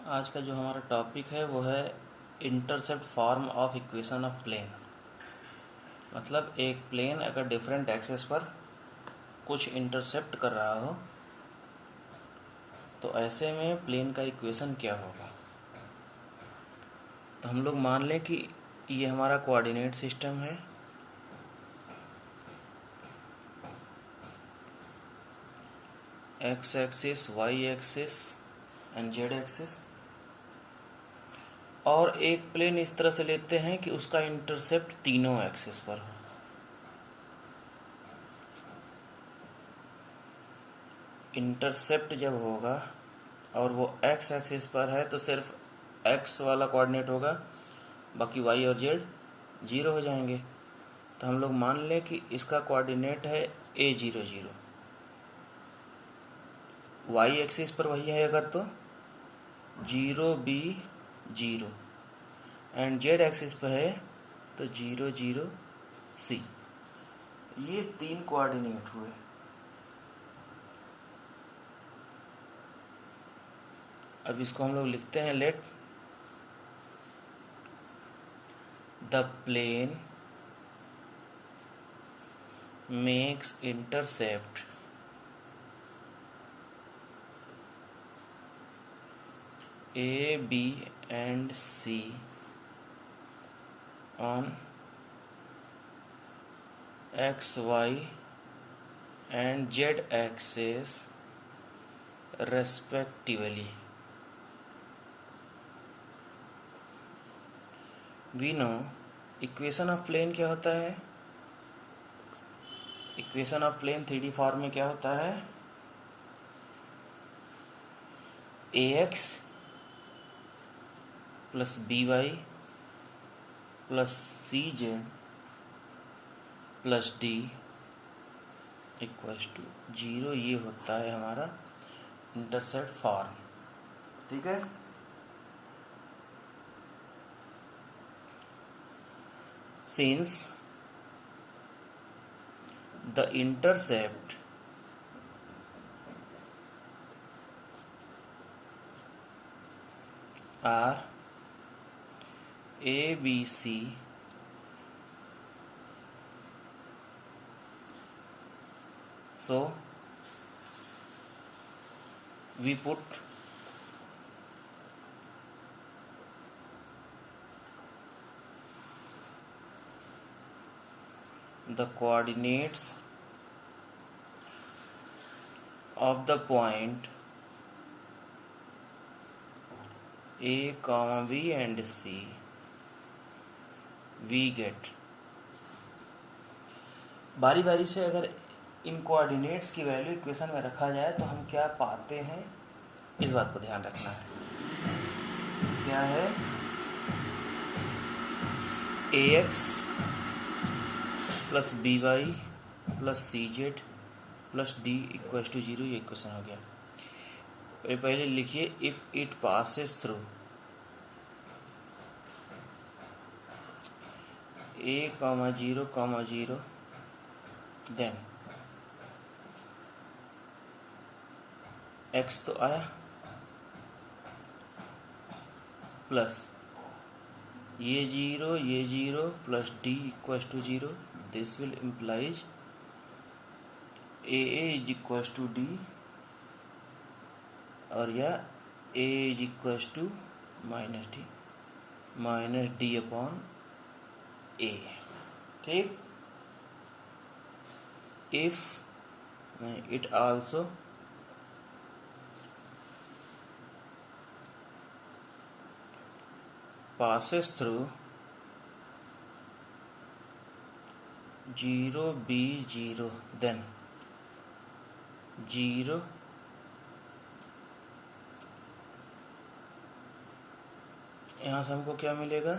आज का जो हमारा टॉपिक है वो है intercept form of equation of plane. मतलब एक प्लेन अगर डिफरेंट एक्सेस पर कुछ इंटरसेप्ट कर रहा हो तो ऐसे में प्लेन का इक्वेशन क्या होगा। तो हम लोग मान लें कि ये हमारा कोऑर्डिनेट सिस्टम है। X axis, y axis and z axis, और एक प्लेन इस तरह से लेते हैं कि उसका इंटरसेप्ट तीनों एक्सिस पर हो। इंटरसेप्ट जब होगा और वो एक्स एक्सिस पर है तो सिर्फ एक्स वाला कोऑर्डिनेट होगा, बाकी वाई और जेड जीरो हो जाएंगे। तो हम लोग मान लें कि इसका कोऑर्डिनेट है A00। वाई एक्सिस पर वही है अगर तो 0B0, एंड जेड एक्सिस पर है तो 00C। ये तीन कोऑर्डिनेट हुए। अब इसको हम लोग लिखते हैं, let the plane makes intercept A, B and C on X, Y and Z axis respectively. We know equation of plane क्या होता है। Equation of plane 3D form में क्या होता है, AX plus BY plus CZ plus D equals to 0। ये होता है हमारा इंटरसेप्ट फॉर्म। ठीक है। Since the intercept are ABC so we put the coordinates of the point A, B and C, we get। बारी बारी से अगर इन कोऑर्डिनेट्स की वैल्यू इक्वेशन में रखा जाए तो हम क्या पाते हैं, इस बात को ध्यान रखना है। क्या है, AX plus BY plus CZ plus D equal to 0। ये इक्वेशन हो गया। पहले लिखिए, if it passes through A, 0, 0 then x तो आया प्लस ये 0 plus D equal to 0। This will implies AA is equal to D और या A is equal to minus D upon A। ठीक। If it also passes through 0B0 then 0 यहाँ से हमको क्या मिलेगा,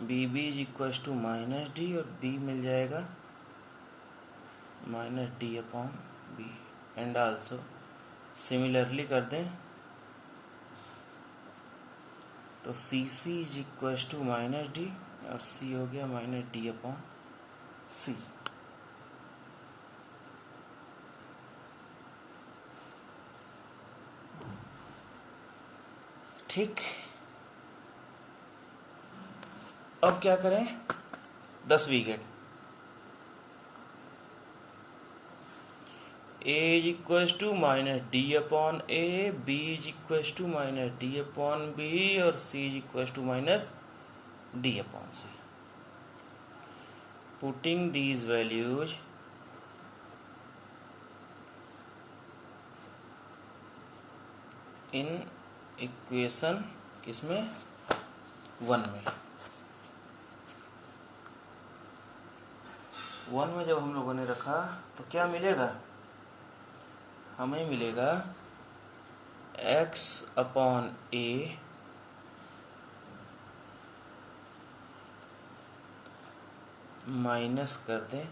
BB is equal to minus D और B मिल जाएगा minus D upon B। And also similarly कर दें तो CC is equal to minus D और C हो गया माइनस D अपॉन C। ठीक, अब क्या करें, 10वीं get a is equal to minus D upon A, B is equal to minus D upon B और C is equal to minus D upon C. Putting these values in equation किसमें, 1 में. 1 में जब हम लोगों ने रखा तो क्या मिलेगा, हमें मिलेगा x अपॉन ए माइनस कर दें,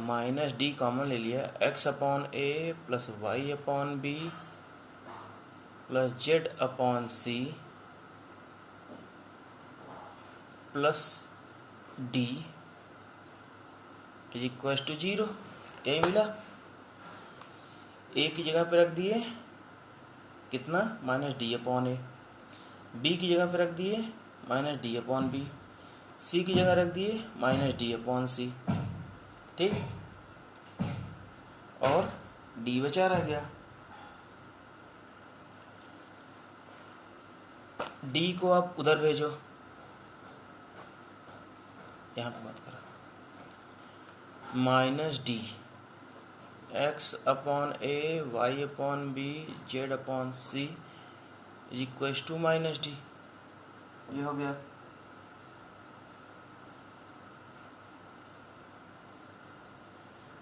माइनस डी कॉमन ले लिया, x upon a plus y upon b plus z upon c plus d is equal to 0. यही मिला. ए की जगह पे रख दिए कितना, minus D upon A, B की जगह पे रख दिए माइनस डी अपॉन बी, सी की जगह रख दिए माइनस डी अपॉन सी. ठीक, और डी बचा रह गया. डी को आप उधर भेजो, यहाँ पे मत करो, minus d x upon a y upon b z upon c is equal to minus d. ये हो गया.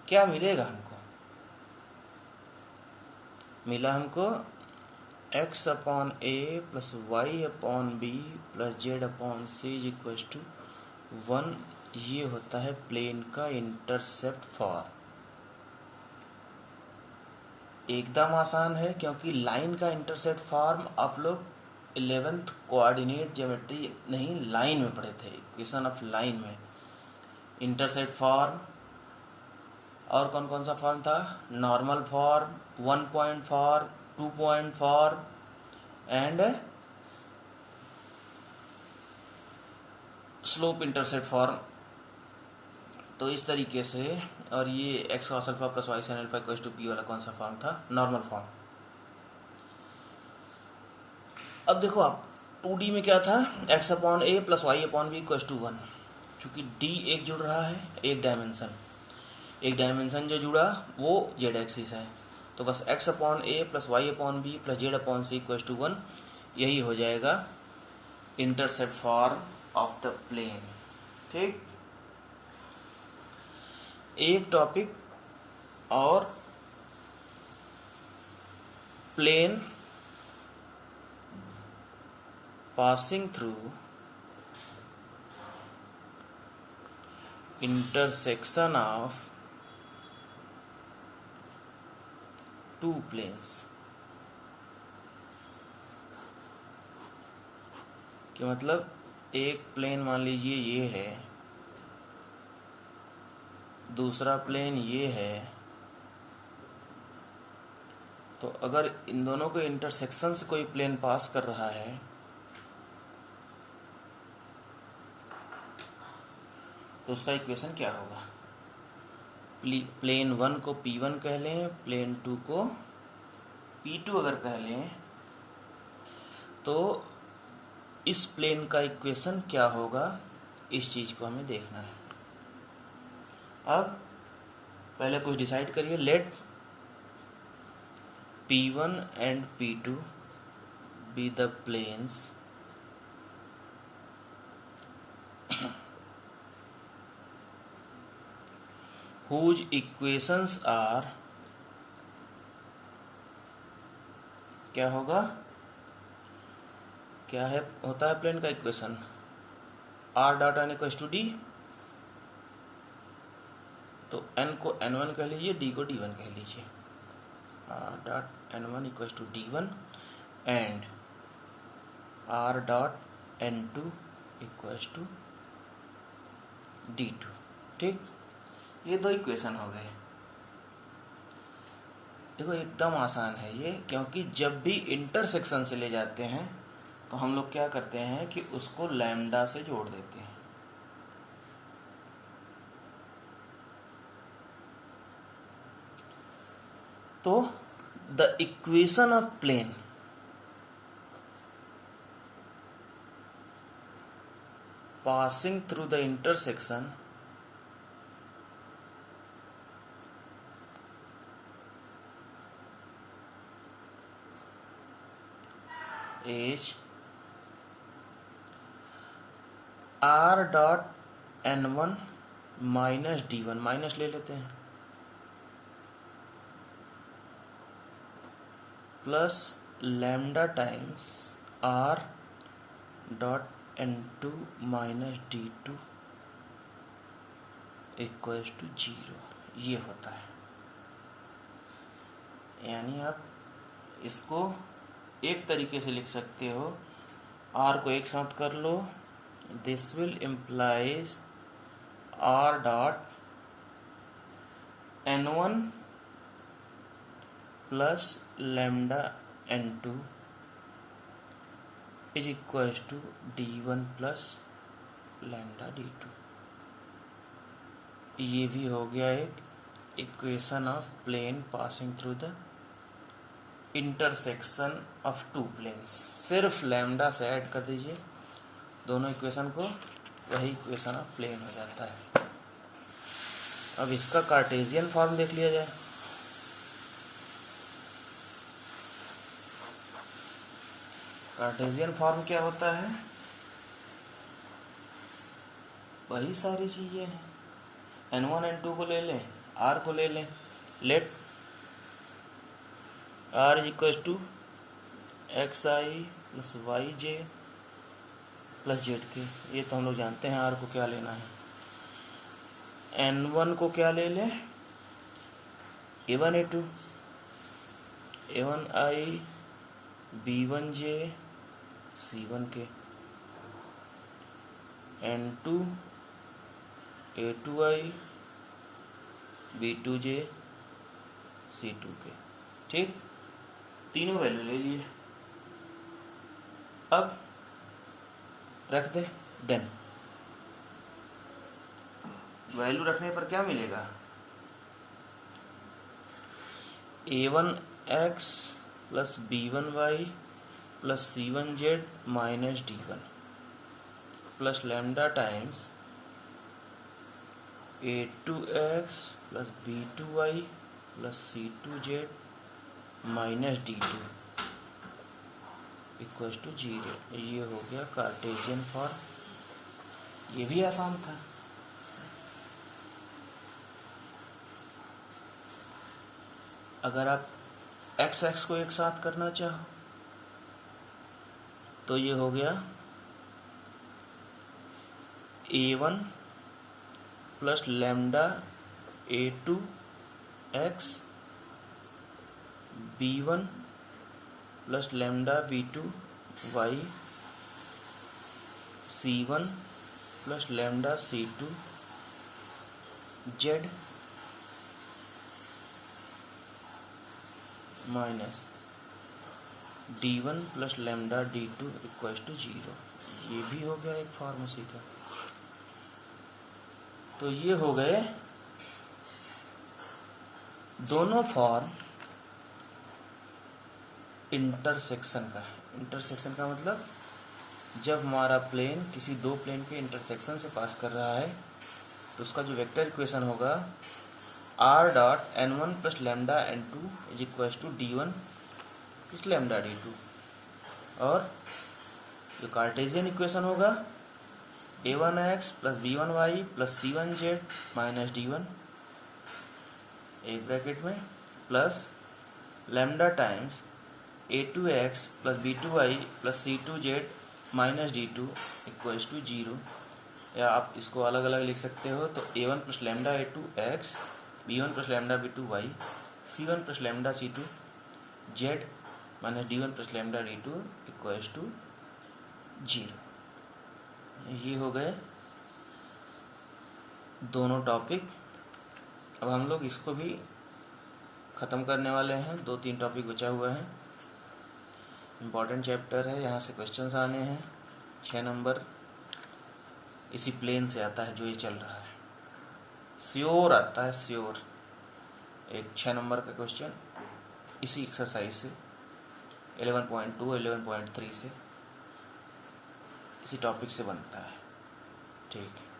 क्या मिलेगा हमको, मिला हमको x upon a plus y upon b plus z upon c is equal to 1. ये होता है प्लेन का इंटरसेप्ट फॉर्म. एकदम आसान है क्योंकि लाइन का इंटरसेप्ट फॉर्म आप लोग 11th कोऑर्डिनेट ज्योमेट्री नहीं लाइन में पढ़े थे, इक्वेशन ऑफ लाइन में इंटरसेप्ट फॉर्म. और कौन कौन सा फॉर्म था, normal form, 1 point form, 2 point form and slope intercept form. तो इस तरीके से, और ये x cos alpha plus y sine alpha equals to p वाला कौन सा फॉर्म था, नॉर्मल फॉर्म. अब देखो आप 2D में क्या था, x upon a plus y upon b equals to 1. चूंकि डी एक जुड़ रहा है, एक डायमेंशन जो जुड़ा वो जेड एक्सिस है, तो बस x upon a plus y upon b plus z upon c equals to 1. यही हो जाएगा intercept form of the plane. ठीक, एक टॉपिक और, plane passing through intersection of two planes. कि मतलब एक प्लेन मान लीजिए ये है, दूसरा प्लेन ये है, तो अगर इन दोनों के इंटरसेक्शन से कोई प्लेन पास कर रहा है तो उसका इक्वेशन क्या होगा, प्लेन 1 को P1 कह लें, प्लेन 2 को P2 अगर कह लें, तो इस प्लेन का इक्वेशन क्या होगा, इस चीज को हमें देखना है. अब पहले कुछ डिसाइड करिए. Let P1 and P2 be the planes whose equations are, क्या होगा, क्या है, होता है प्लेन का equation r dot n equals to d. तो n को n1 कह लीजिए, d को d1 कह लीजिए. r dot n1 equals to d1 and r dot n2 equals to d2. ठीक, ये दो इक्वेशन हो गए. देखो एकदम आसान है ये, क्योंकि जब भी इंटरसेक्शन से ले जाते हैं तो हम लोग क्या करते हैं कि उसको लैम्डा से जोड़ देते हैं। तो the equation of plane passing through the intersection is r dot n1 minus d1, minus ले लेते हैं, plus lambda times r dot n2 minus d2 equals to 0, ये होता है। यानी आप इसको एक तरीके से लिख सकते हो, r को एक साथ कर लो, this will implies r dot n1 plus lambda n2 is equals to d1 plus lambda d2। ये भी हो गया एक equation of plane passing through the intersection of two planes. सिर्फ लैम्डा से ऐड कर दीजिए दोनों इक्वेशन को, वही इक्वेशन ऑफ प्लेन हो जाता है। अब इसका कार्टेशियन फॉर्म देख लिया जाए। कार्टेशियन फॉर्म क्या होता है? वही सारी चीजें हैं। n1 n2 को ले लें, r को ले लें, let r is equal to xi plus y j plus z k. ये तो हम लोग जानते हैं r को क्या लेना है। n1 को क्या ले लें? a1 a2 a1i b1j c1 के, n2 a2i b2j c2 के। ठीक, तीनों वैल्यू ले लिए। अब रख दे, देन वैल्यू रखने पर क्या मिलेगा? a1x plus b1y plus c1z minus d1 plus lambda times a2x plus b2y plus c2z minus d2 equals to 0। ये हो गया कार्टेशियन फॉर्म। ये भी आसान था। अगर आप एक्स एक्स को एक साथ करना चाहो तो ये हो गया a1 plus lambda a2 x b1 plus lambda b2 y c1 plus lambda c2 z minus d1 plus lambda d2 equals to 0। ये भी हो गया एक फार्मूसी का। तो ये हो गए दोनों फॉर्म इंटरसेक्शन का। इंटरसेक्शन का मतलब जब हमारा प्लेन किसी दो प्लेन के इंटरसेक्शन से पास कर रहा है तो उसका जो वेक्टर इक्वेशन होगा r dot n1 plus lambda n2 is equals to d1 plus lambda d2, और जो कार्टेशियन इक्वेशन होगा a1x plus b1y plus c1z minus d1 एक ब्रैकेट में plus lambda times a2x plus b2y plus c2z minus d2 equals to 0। या आप इसको अलग अलग लिख सकते हो, तो a1 plus lambda a2x b1 plus lambda b2y c1 plus lambda c2 z minus d1 plus lambda d2 equals to 0। ये हो गए दोनों टॉपिक। अब हम लोग इसको भी ख़त्म करने वाले हैं, 2-3 टॉपिक बचा हुआ है। इम्पॉर्टेंट चैप्टर है, यहाँ से क्वेश्चंस आने हैं। 6 नंबर इसी प्लेन से आता है जो ये चल रहा है, श्योर आता है, श्योर। एक 6 नंबर का क्वेश्चन इसी एक्सरसाइज से 11.2 11.3 से इसी टॉपिक से बनता है। ठीक है।